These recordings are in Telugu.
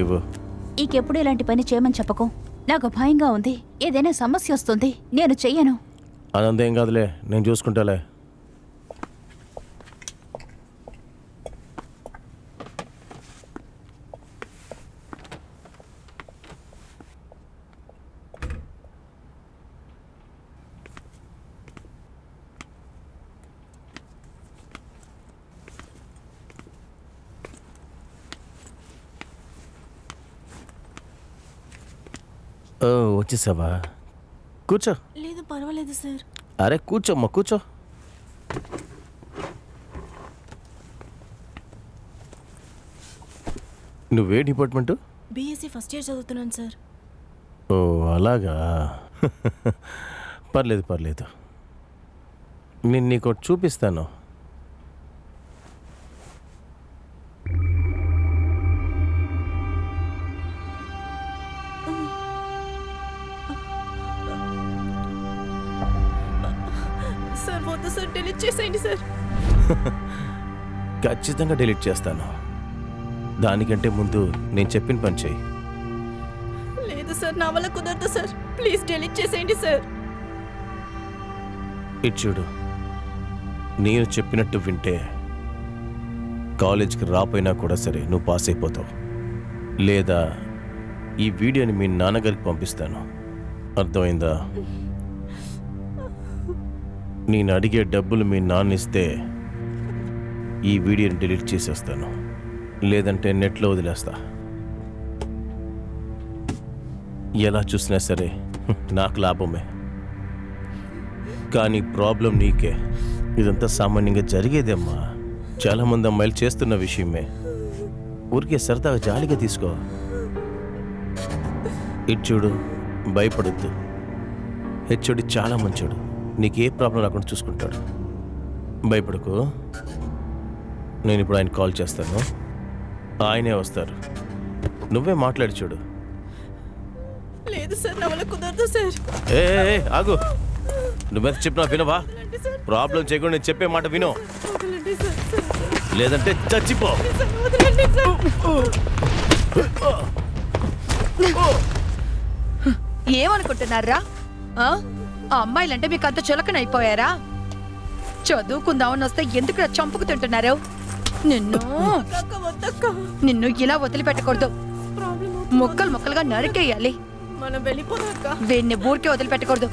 ఇవ్వు. ఇంకెప్పుడు ఇలాంటి పని చేయమని చెప్పకు. నాకు భయంగా ఉంది. ఏదైనా సమస్య వస్తుంది. నేను చెయ్యను. అదంతేం కాదులే, నేను చూసుకుంటాలే. ఓ, వచ్చేసావా? కూర్చో. లేదు పర్వాలేదు సార్. అరే కూర్చోమ్మా, కూర్చో. నువ్వే డిపార్ట్మెంటు? బీఎస్సీ ఫస్ట్ ఇయర్ చదువుతున్నాను సార్. ఓ అలాగా. పర్లేదు పర్లేదు, నేను నీకు చూపిస్తాను. సార్ వద్దు సార్, డిలీట్ చేసేయండి సార్. ఖచ్చితంగా డిలీట్ చేస్తాను. దానికంటే ముందు నేను చెప్పిన పని చెయ్యి. లేదు సార్, నా వల్ల కుదరదు సార్. ప్లీజ్ డిలీట్ చేసేయండి సార్. ఇటు చూడు, నేను చెప్పినట్టు వింటే కాలేజ్కి రాపోయినా కూడా సరే నువ్వు పాస్ అయిపోతావు. లేదా ఈ వీడియోని మీ నాన్నగారికి పంపిస్తాను. అర్థమైందా? నేను అడిగే డబ్బులు మీ నాన్న ఇస్తే ఈ వీడియోని డిలీట్ చేసేస్తాను, లేదంటే నెట్లో వదిలేస్తా. ఎలా చూసినా సరే నాకు లాభమే. కానీ ప్రాబ్లం నీకే. ఇదంతా సామాన్యంగా జరిగేదేమ్మా. చాలామంది అమ్మాయిలు చేస్తున్న విషయమే. ఊరికే సరదాగా జాలిగా తీసుకో. ఇటు చూడు, భయపడొద్దు. హెచ్ఓడి చాలా మంచోడు, నీకు ఏ ప్రాబ్లం రాకుండా చూసుకుంటాడు. భయపడకు. నేను ఇప్పుడు ఆయన కాల్ చేస్తాను, ఆయనే వస్తారు. నువ్వే మాట్లాడి చూడు. లేదు సార్, నా వల్ల కుదరదు సార్. ఏ ఆగు, నువ్వెంత చెప్పినా వినవా? ప్రాబ్లం చేయకుండా నేను చెప్పే మాట విను, వదలండి సార్. లేదంటే చచ్చిపో. వదలండి సార్. ఏమనుకుంటున్నారా? ఆ అమ్మాయిలంటే మీకు అంత చులకనైపోయారా? చదువుకుందామని వస్తే ఎందుకు చంపుకు తింటున్నారు? నిన్ను ఇలా వదిలిపెట్టకూడదు. ముక్కలు ముక్కలుగా నరికేయాలి. మనం వెళ్ళిపోదాక. వీడిని ఊరికే వదిలిపెట్టకూడదు.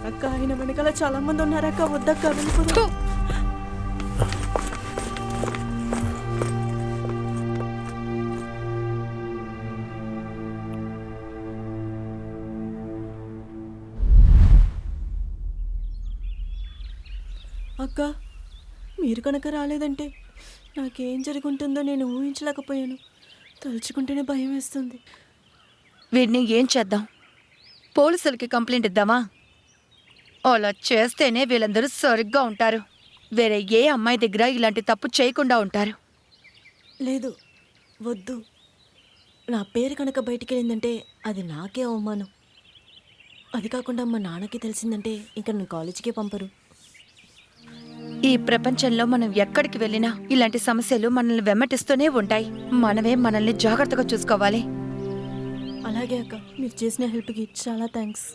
అక్క, ఆయన వెనకాల చాలా మంది ఉన్నారక్క. వద్దక్క, వెళ్ళిపోదాం. అక్క, మీరు కనుక రాలేదంటే నాకేం జరుగుంటుందో నేను ఊహించలేకపోయాను. తలుచుకుంటేనే భయం వేస్తుంది. వీడిని ఏం చేద్దాం? పోలీసులకి కంప్లైంట్ ఇద్దామా? అలా చేస్తేనే వీళ్ళందరూ సరిగ్గా ఉంటారు. వేరే ఏ అమ్మాయి దగ్గర ఇలాంటి తప్పు చేయకుండా ఉంటారు. లేదు, వద్దు. నా పేరు కనుక బయటికి వెళ్ళిందంటే అది నాకే అవమానం. అది కాకుండా మా నాన్నకి తెలిసిందంటే ఇంకా నన్ను కాలేజీకే పంపరు. ఈ ప్రపంచంలో మనం ఎక్కడికి వెళ్ళినా ఇలాంటి సమస్యలు మనల్ని వెంబటిస్తూనే ఉంటాయి. మనమే మనల్ని జాగ్రత్తగా చూసుకోవాలి. అలాగే అక్క, మీరు చేసిన హెల్ప్కి చాలా థ్యాంక్స్.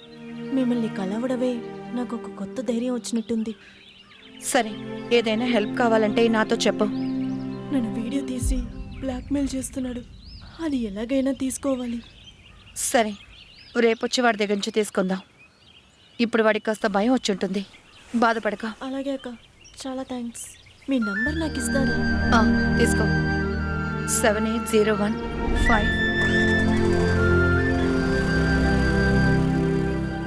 మిమ్మల్ని కలవడమే నాకు ఒక కొత్త ధైర్యం వచ్చినట్టుంది. సరే, ఏదైనా హెల్ప్ కావాలంటే నాతో చెప్పు. నన్ను వీడియో తీసి బ్లాక్మెయిల్ చేస్తున్నాడు. అది ఎలాగైనా తీసుకోవాలి. సరే, రేపొచ్చి వాడి దగ్గర నుంచి తీసుకుందాం. ఇప్పుడు వాడికి కాస్త భయం వచ్చి ఉంటుంది. బాధపడక. అలాగే అక్క, చాలా థ్యాంక్స్. మీ నంబర్ నాకు ఇస్తారా? తీసుకో. 7801 5